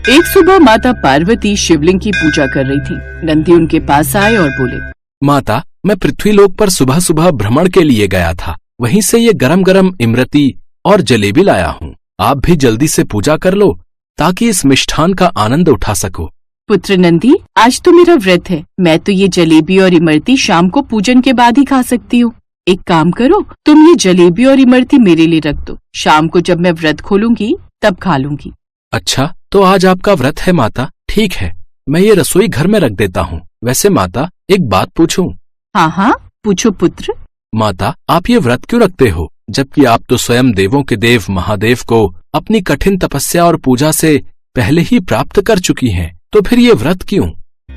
एक सुबह माता पार्वती शिवलिंग की पूजा कर रही थी। नंदी उनके पास आए और बोले, माता, मैं पृथ्वीलोक पर सुबह सुबह भ्रमण के लिए गया था। वहीं से ये गरम गरम इमरती और जलेबी लाया हूँ। आप भी जल्दी से पूजा कर लो ताकि इस मिष्ठान का आनंद उठा सको। पुत्र नंदी, आज तो मेरा व्रत है। मैं तो ये जलेबी और इमरती शाम को पूजन के बाद ही खा सकती हूँ। एक काम करो, तुम ये जलेबी और इमरती मेरे लिए रख दो। शाम को जब मैं व्रत खोलूंगी तब खा लूंगी। अच्छा, तो आज आपका व्रत है माता। ठीक है, मैं ये रसोई घर में रख देता हूँ। वैसे माता, एक बात पूछूं? हाँ हाँ, पूछो पुत्र। माता, आप ये व्रत क्यों रखते हो, जबकि आप तो स्वयं देवों के देव महादेव को अपनी कठिन तपस्या और पूजा से पहले ही प्राप्त कर चुकी हैं? तो फिर ये व्रत क्यों?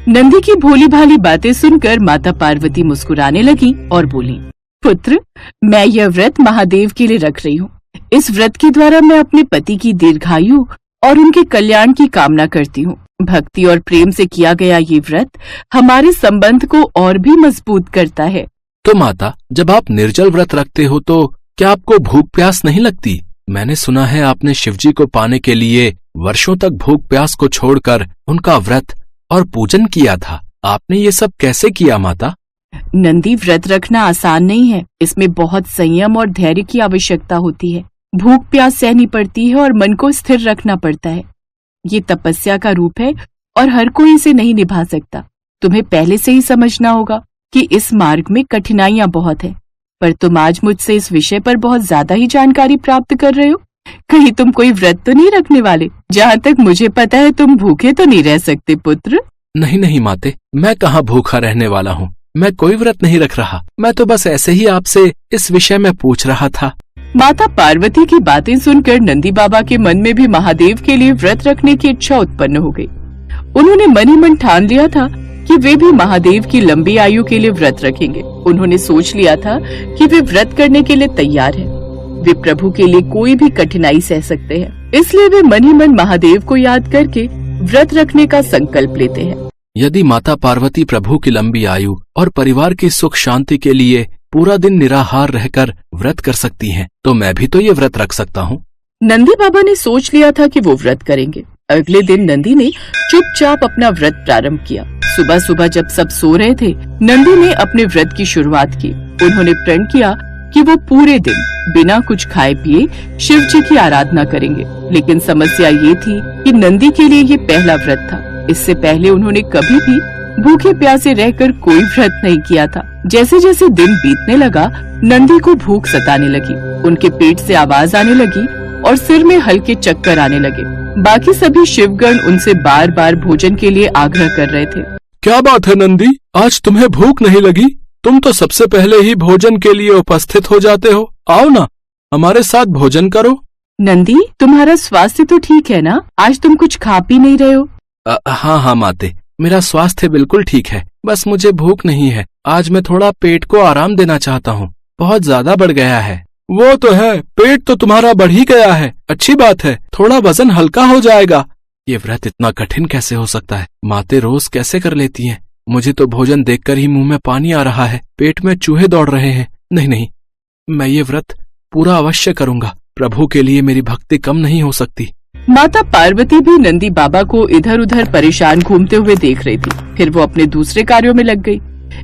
नंदी की भोली भाली बातें सुनकर माता पार्वती मुस्कुराने लगी और बोली, पुत्र, मैं यह व्रत महादेव के लिए रख रही हूँ। इस व्रत के द्वारा मैं अपने पति की दीर्घायु और उनके कल्याण की कामना करती हूँ। भक्ति और प्रेम से किया गया ये व्रत हमारे संबंध को और भी मजबूत करता है। तो माता, जब आप निर्जल व्रत रखते हो तो क्या आपको भूख प्यास नहीं लगती? मैंने सुना है आपने शिवजी को पाने के लिए वर्षों तक भूख प्यास को छोड़कर उनका व्रत और पूजन किया था। आपने ये सब कैसे किया माता? नंदी, व्रत रखना आसान नहीं है। इसमें बहुत संयम और धैर्य की आवश्यकता होती है। भूख प्यास सहनी पड़ती है और मन को स्थिर रखना पड़ता है। ये तपस्या का रूप है और हर कोई इसे नहीं निभा सकता। तुम्हें पहले से ही समझना होगा कि इस मार्ग में कठिनाइयां बहुत है। पर तुम आज मुझसे इस विषय पर बहुत ज्यादा ही जानकारी प्राप्त कर रहे हो। कहीं तुम कोई व्रत तो नहीं रखने वाले? जहाँ तक मुझे पता है तुम भूखे तो नहीं रह सकते पुत्र। नहीं नहीं माते, मैं कहाँ भूखा रहने वाला हूँ। मैं कोई व्रत नहीं रख रहा। मैं तो बस ऐसे ही आपसे इस विषय में पूछ रहा था। माता पार्वती की बातें सुनकर नंदी बाबा के मन में भी महादेव के लिए व्रत रखने की इच्छा उत्पन्न हो गई। उन्होंने मन ही मन ठान लिया था कि वे भी महादेव की लंबी आयु के लिए व्रत रखेंगे। उन्होंने सोच लिया था कि वे व्रत करने के लिए तैयार हैं। वे प्रभु के लिए कोई भी कठिनाई सह सकते हैं। इसलिए वे मन ही मन महादेव को याद करके व्रत रखने का संकल्प लेते हैं। यदि माता पार्वती प्रभु की लंबी आयु और परिवार की सुख शांति के लिए पूरा दिन निराहार रहकर व्रत कर सकती हैं, तो मैं भी तो ये व्रत रख सकता हूँ। नंदी बाबा ने सोच लिया था कि वो व्रत करेंगे। अगले दिन नंदी ने चुपचाप अपना व्रत प्रारंभ किया। सुबह सुबह जब सब सो रहे थे, नंदी ने अपने व्रत की शुरुआत की। उन्होंने प्रण किया कि वो पूरे दिन बिना कुछ खाए पिए शिव जी की आराधना करेंगे। लेकिन समस्या ये थी कि नंदी के लिए ये पहला व्रत था। इससे पहले उन्होंने कभी भी भूखे प्यासे रहकर कोई व्रत नहीं किया था। जैसे जैसे दिन बीतने लगा, नंदी को भूख सताने लगी। उनके पेट से आवाज आने लगी और सिर में हल्के चक्कर आने लगे। बाकी सभी शिवगण उनसे बार बार भोजन के लिए आग्रह कर रहे थे। क्या बात है नंदी, आज तुम्हें भूख नहीं लगी? तुम तो सबसे पहले ही भोजन के लिए उपस्थित हो जाते हो। आओ ना, हमारे साथ भोजन करो। नंदी, तुम्हारा स्वास्थ्य तो ठीक है ना? आज तुम कुछ खा पी नहीं रहे हो? हाँ माते, मेरा स्वास्थ्य बिल्कुल ठीक है। बस मुझे भूख नहीं है। आज मैं थोड़ा पेट को आराम देना चाहता हूँ। बहुत ज्यादा बढ़ गया है। वो तो है, पेट तो तुम्हारा बढ़ ही गया है। अच्छी बात है, थोड़ा वजन हल्का हो जाएगा। ये व्रत इतना कठिन कैसे हो सकता है? माते रोज कैसे कर लेती हैं? मुझे तो भोजन देखकर ही मुंह में पानी आ रहा है। पेट में चूहे दौड़ रहे हैं। नहीं नहीं, मैं ये व्रत पूरा अवश्य करूंगा। प्रभु के लिए मेरी भक्ति कम नहीं हो सकती। माता पार्वती भी नंदी बाबा को इधर उधर परेशान घूमते हुए देख रही थी। फिर वो अपने दूसरे कार्यों में लग गई।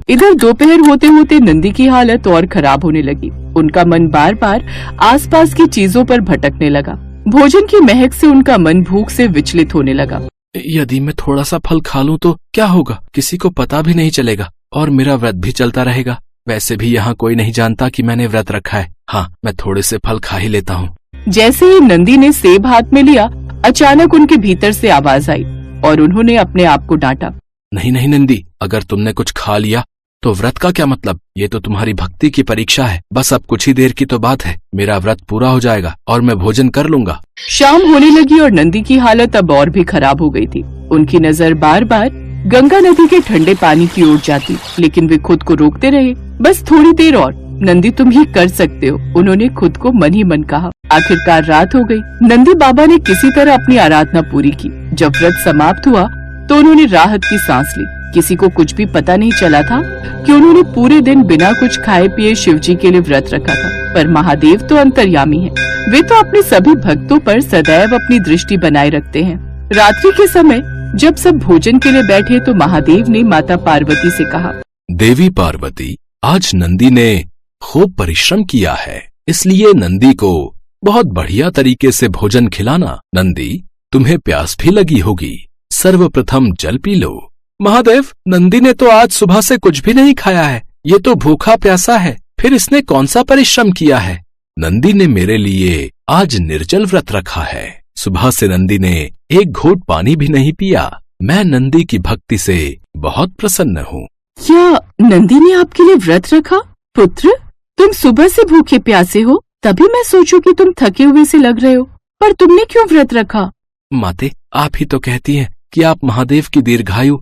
इधर दोपहर होते होते नंदी की हालत और खराब होने लगी। उनका मन बार बार आसपास की चीजों पर भटकने लगा। भोजन की महक से उनका मन भूख से विचलित होने लगा। यदि मैं थोड़ा सा फल खा लूं तो क्या होगा? किसी को पता भी नहीं चलेगा और मेरा व्रत भी चलता रहेगा। वैसे भी यहाँ कोई नहीं जानता कि मैंने व्रत रखा है। हाँ, मैं थोड़े से फल खा ही लेता हूँ। जैसे ही नंदी ने सेब हाथ में लिया, अचानक उनके भीतर से आवाज आई और उन्होंने अपने आप को डांटा। नहीं नहीं नंदी, अगर तुमने कुछ खा लिया तो व्रत का क्या मतलब? ये तो तुम्हारी भक्ति की परीक्षा है। बस अब कुछ ही देर की तो बात है। मेरा व्रत पूरा हो जाएगा और मैं भोजन कर लूंगा। शाम होने लगी और नंदी की हालत अब और भी खराब हो गई थी। उनकी नजर बार बार गंगा नदी के ठंडे पानी की ओर जाती, लेकिन वे खुद को रोकते रहे। बस थोड़ी देर और, नंदी तुम ये कर सकते हो, उन्होंने खुद को मन ही मन कहा। आखिरकार रात हो गई। नंदी बाबा ने किसी तरह अपनी आराधना पूरी की। जब व्रत समाप्त हुआ तो उन्होंने राहत की सांस ली। किसी को कुछ भी पता नहीं चला था कि उन्होंने पूरे दिन बिना कुछ खाए पिए शिवजी के लिए व्रत रखा था। पर महादेव तो अंतर्यामी है। वे तो अपने सभी भक्तों पर सदैव अपनी दृष्टि बनाए रखते हैं। रात्रि के समय जब सब भोजन के लिए बैठे तो महादेव ने माता पार्वती से कहा, देवी पार्वती, आज नंदी ने खूब परिश्रम किया है, इसलिए नंदी को बहुत बढ़िया तरीके से भोजन खिलाना। नंदी, तुम्हें प्यास भी लगी होगी, सर्वप्रथम जल पी लो। महादेव, नंदी ने तो आज सुबह से कुछ भी नहीं खाया है, ये तो भूखा प्यासा है, फिर इसने कौन सा परिश्रम किया है? नंदी ने मेरे लिए आज निर्जल व्रत रखा है। सुबह से नंदी ने एक घूंट पानी भी नहीं पिया। मैं नंदी की भक्ति से बहुत प्रसन्न हूँ। क्या नंदी ने आपके लिए व्रत रखा? पुत्र, तुम सुबह से भूखे प्यासे हो, तभी मैं सोचूं कि तुम थके हुए से लग रहे हो, पर तुमने क्यों व्रत रखा? माते, आप ही तो कहती हैं कि आप महादेव की दीर्घायु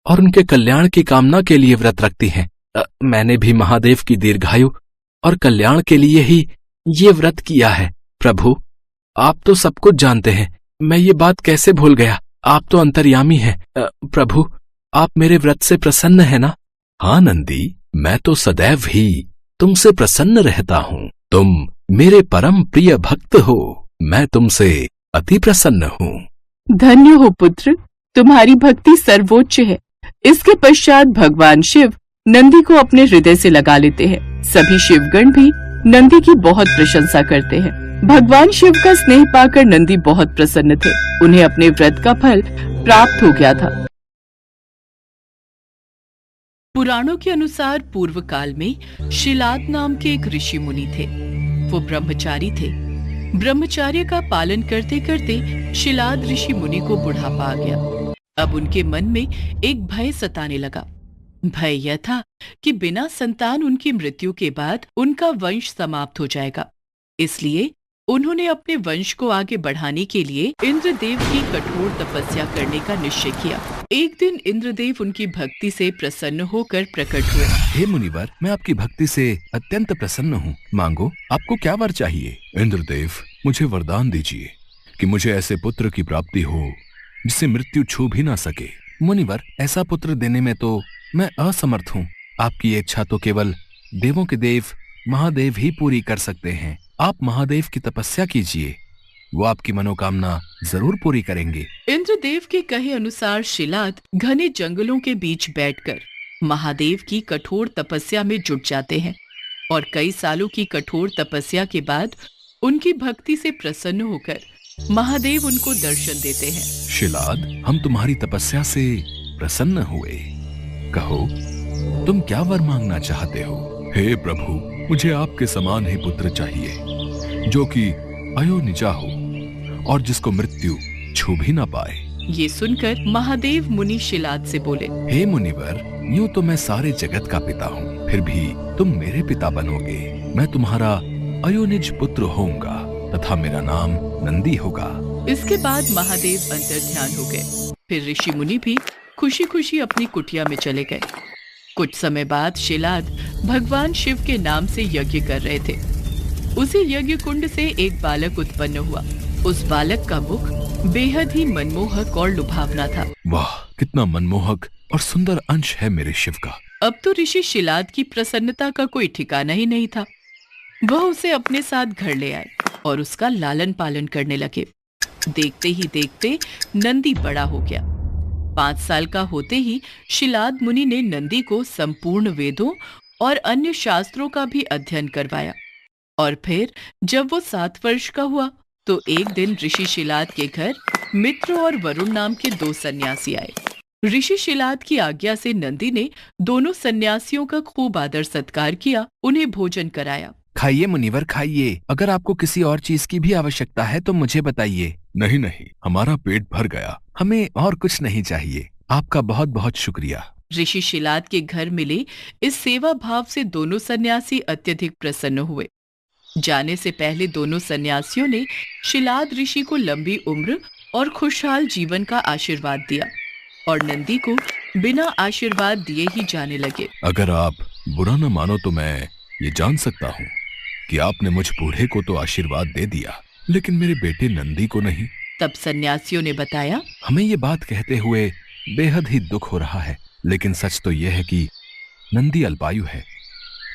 और उनके कल्याण की कामना के लिए व्रत रखती हैं। मैंने भी महादेव की दीर्घायु और कल्याण के लिए ही ये व्रत किया है। प्रभु, आप तो सब कुछ जानते हैं, मैं ये बात कैसे भूल गया? आप तो अंतर्यामी हैं। प्रभु, आप मेरे व्रत से प्रसन्न है ना? हाँ नंदी, मैं तो सदैव ही तुमसे प्रसन्न रहता हूँ। तुम मेरे परम प्रिय भक्त हो, मैं तुमसे अति प्रसन्न हूँ। धन्य हो पुत्र, तुम्हारी भक्ति सर्वोच्च है। इसके पश्चात भगवान शिव नंदी को अपने हृदय से लगा लेते हैं। सभी शिवगण भी नंदी की बहुत प्रशंसा करते हैं। भगवान शिव का स्नेह पाकर नंदी बहुत प्रसन्न थे। उन्हें अपने व्रत का फल प्राप्त हो गया था। पुराणों के अनुसार पूर्व काल में शिलाद नाम के एक ऋषि मुनि थे। वो ब्रह्मचारी थे। ब्रह्मचर्य का पालन करते करते शिलाद ऋषि मुनि को बुढ़ापा आ गया। अब उनके मन में एक भय सताने लगा। भय यह था कि बिना संतान उनकी मृत्यु के बाद उनका वंश समाप्त हो जाएगा। इसलिए उन्होंने अपने वंश को आगे बढ़ाने के लिए इंद्रदेव की कठोर तपस्या करने का निश्चय किया। एक दिन इंद्रदेव उनकी भक्ति से प्रसन्न होकर प्रकट हुए। हे मुनिवर, मैं आपकी भक्ति से अत्यंत प्रसन्न हूँ। मांगो, आपको क्या वर चाहिए? इंद्रदेव, मुझे वरदान दीजिए कि मुझे ऐसे पुत्र की प्राप्ति हो जिससे मृत्यु छू भी ना सके। मुनिवर, ऐसा पुत्र देने में तो मैं असमर्थ हूँ। आपकी इच्छा तो केवल देवों के देव महादेव ही पूरी कर सकते हैं। आप महादेव की तपस्या कीजिए, वो आपकी मनोकामना जरूर पूरी करेंगे। इंद्रदेव के कहे अनुसार शिलाद घने जंगलों के बीच बैठकर महादेव की कठोर तपस्या में जुट जाते हैं और कई सालों की कठोर तपस्या के बाद उनकी भक्ति से प्रसन्न होकर महादेव उनको दर्शन देते हैं। शिलाद, हम तुम्हारी तपस्या से प्रसन्न हुए। कहो, तुम क्या वर मांगना चाहते हो? हे प्रभु, मुझे आपके समान ही पुत्र चाहिए जो कि अयोनिजा हो और जिसको मृत्यु छू भी ना पाए। ये सुनकर महादेव मुनि शिलाद से बोले, हे मुनिवर, यूं तो मैं सारे जगत का पिता हूँ, फिर भी तुम मेरे पिता बनोगे। मैं तुम्हारा अयोनिज पुत्र होऊंगा तथा मेरा नाम नंदी होगा। इसके बाद महादेव अंतर्ध्यान हो गए। फिर ऋषि मुनि भी खुशी खुशी अपनी कुटिया में चले गए। कुछ समय बाद शिलाद भगवान शिव के नाम से यज्ञ कर रहे थे। उसी यज्ञ कुंड से एक बालक उत्पन्न हुआ। उस बालक का मुख बेहद ही मनमोहक और लुभावना था। वाह, कितना मनमोहक और सुंदर अंश है मेरे शिव का। अब तो ऋषि शिलाद की प्रसन्नता का कोई ठिकाना ही नहीं था। वह उसे अपने साथ घर ले आए और उसका लालन पालन करने लगे। देखते ही देखते नंदी बड़ा हो गया। 5 साल का होते ही शिलाद मुनि ने नंदी को संपूर्ण वेदों और अन्य शास्त्रों का भी अध्ययन करवाया। और फिर जब वो 7 वर्ष का हुआ तो एक दिन ऋषि शिलाद के घर मित्र और वरुण नाम के 2 सन्यासी आए। ऋषि शिलाद की आज्ञा से नंदी ने दोनों सन्यासियों का खूब आदर सत्कार किया, उन्हें भोजन कराया। खाइए मुनिवर, खाइए। अगर आपको किसी और चीज की भी आवश्यकता है तो मुझे बताइए। नहीं नहीं, हमारा पेट भर गया, हमें और कुछ नहीं चाहिए। आपका बहुत बहुत शुक्रिया। ऋषि शिलाद के घर मिले इस सेवा भाव से दोनों सन्यासी अत्यधिक प्रसन्न हुए। जाने से पहले दोनों सन्यासियों ने शिलाद ऋषि को लंबी उम्र और खुशहाल जीवन का आशीर्वाद दिया और नंदी को बिना आशीर्वाद दिए ही जाने लगे। अगर आप बुरा न मानो तो मैं ये जान सकता हूँ कि आपने मुझ बूढ़े को तो आशीर्वाद दे दिया, लेकिन मेरे बेटे नंदी को नहीं। तब सन्यासियों ने बताया, हमें ये बात कहते हुए बेहद ही दुख हो रहा है, लेकिन सच तो यह है कि नंदी अल्पायु है,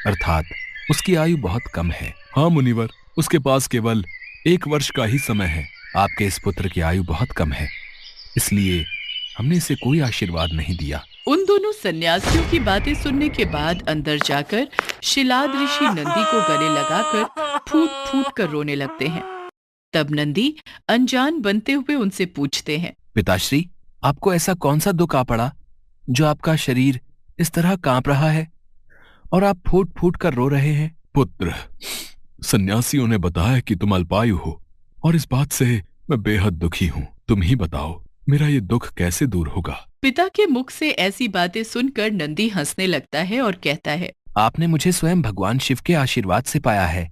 अर्थात उसकी आयु बहुत कम है। हाँ मुनिवर, उसके पास केवल 1 वर्ष का ही समय है। आपके इस पुत्र की आयु बहुत कम है, इसलिए हमने इसे कोई आशीर्वाद नहीं दिया। उन दोनों सन्यासियों की बातें सुनने के बाद अंदर जाकर शिलाद ऋषि नंदी को गले लगाकर फूट फूट कर रोने लगते हैं। तब नंदी अनजान बनते हुए उनसे पूछते हैं, पिताश्री, आपको ऐसा कौन सा दुख आ पड़ा जो आपका शरीर इस तरह कांप रहा है और आप फूट फूट कर रो रहे हैं? पुत्र, सन्यासियों ने बताया कि तुम अल्पायु हो और इस बात से मैं बेहद दुखी हूं। तुम ही बताओ, मेरा ये दुख कैसे दूर होगा? पिता के मुख से ऐसी बातें सुनकर नंदी हंसने लगता है और कहता है, आपने मुझे स्वयं भगवान शिव के आशीर्वाद से पाया है,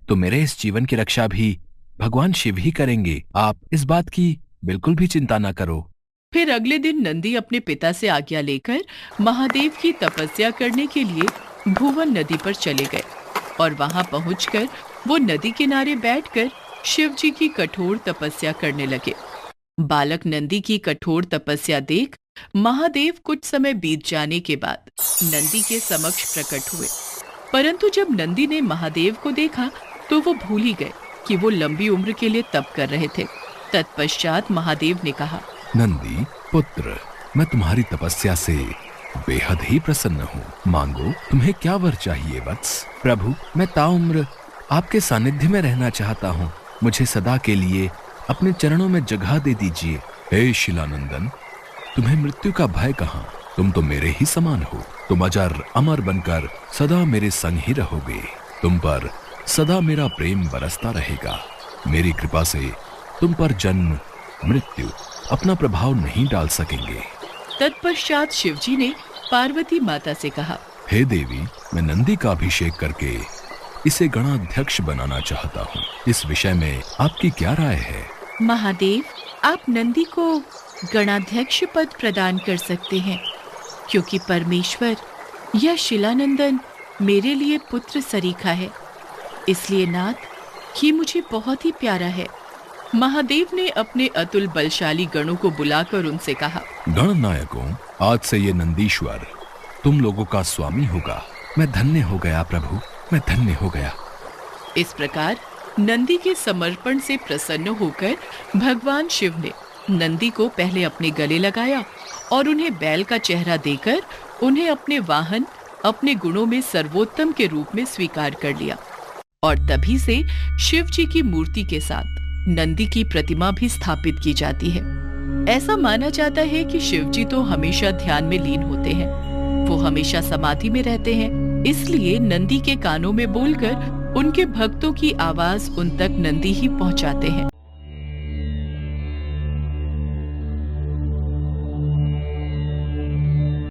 तो मेरे इस जीवन की रक्षा भी भगवान शिव ही करेंगे। आप इस बात की बिल्कुल भी चिंता न करो। फिर अगले दिन नंदी अपने पिता से आज्ञा लेकर महादेव की तपस्या करने के लिए भुवन नदी पर चले गए और वहां पहुंचकर वो नदी किनारे बैठकर शिव जी की कठोर तपस्या करने लगे। बालक नंदी की कठोर तपस्या देख महादेव कुछ समय बीत जाने के बाद नंदी के समक्ष प्रकट हुए, परंतु जब नंदी ने महादेव को देखा तो वो भूल ही गए कि वो लंबी उम्र के लिए तप कर रहे थे। तत्पश्चात महादेव ने कहा, नंदी पुत्र, मैं तुम्हारी तपस्या से बेहद ही प्रसन्न हूँ। मांगो, तुम्हें क्या वर चाहिए वत्स? प्रभु, मैं ताउम्र आपके सानिध्य में रहना चाहता हूँ। मुझे सदा के लिए अपने चरणों में जगह दे दीजिए। हे शिलानंदन, तुम्हें मृत्यु का भय कहाँ? तुम तो मेरे ही समान हो। तुम अजर अमर बनकर सदा मेरे संग ही रहोगे। तुम पर सदा मेरा प्रेम बरसता रहेगा। मेरी कृपा से तुम पर जन्म मृत्यु अपना प्रभाव नहीं डाल सकेंगे। तत्पश्चात शिवजी ने पार्वती माता से कहा, हे देवी, मैं नंदी का अभिषेक करके इसे गणाध्यक्ष बनाना चाहता हूँ। इस विषय में आपकी क्या राय है? महादेव, आप नंदी को गणाध्यक्ष पद प्रदान कर सकते हैं, क्योंकि परमेश्वर यह शिलानंदन मेरे लिए पुत्र सरीखा है। इसलिए नाथ, ये मुझे बहुत ही प्यारा है। महादेव ने अपने अतुल बलशाली गणों को बुलाकर उनसे कहा, गणनायकों, आज से ये नंदीश्वर तुम लोगों का स्वामी होगा। मैं धन्य हो गया प्रभु, मैं धन्य हो गया। इस प्रकार नंदी के समर्पण से प्रसन्न होकर भगवान शिव ने नंदी को पहले अपने गले लगाया और उन्हें बैल का चेहरा देकर उन्हें अपने वाहन, अपने गुणों में सर्वोत्तम के रूप में स्वीकार कर लिया। और तभी से शिव जी की मूर्ति के साथ नंदी की प्रतिमा भी स्थापित की जाती है। ऐसा माना जाता है कि शिव जी तो हमेशा ध्यान में लीन होते हैं, वो हमेशा समाधि में रहते हैं, इसलिए नंदी के कानों में बोलकर उनके भक्तों की आवाज उन तक नंदी ही पहुंचाते हैं।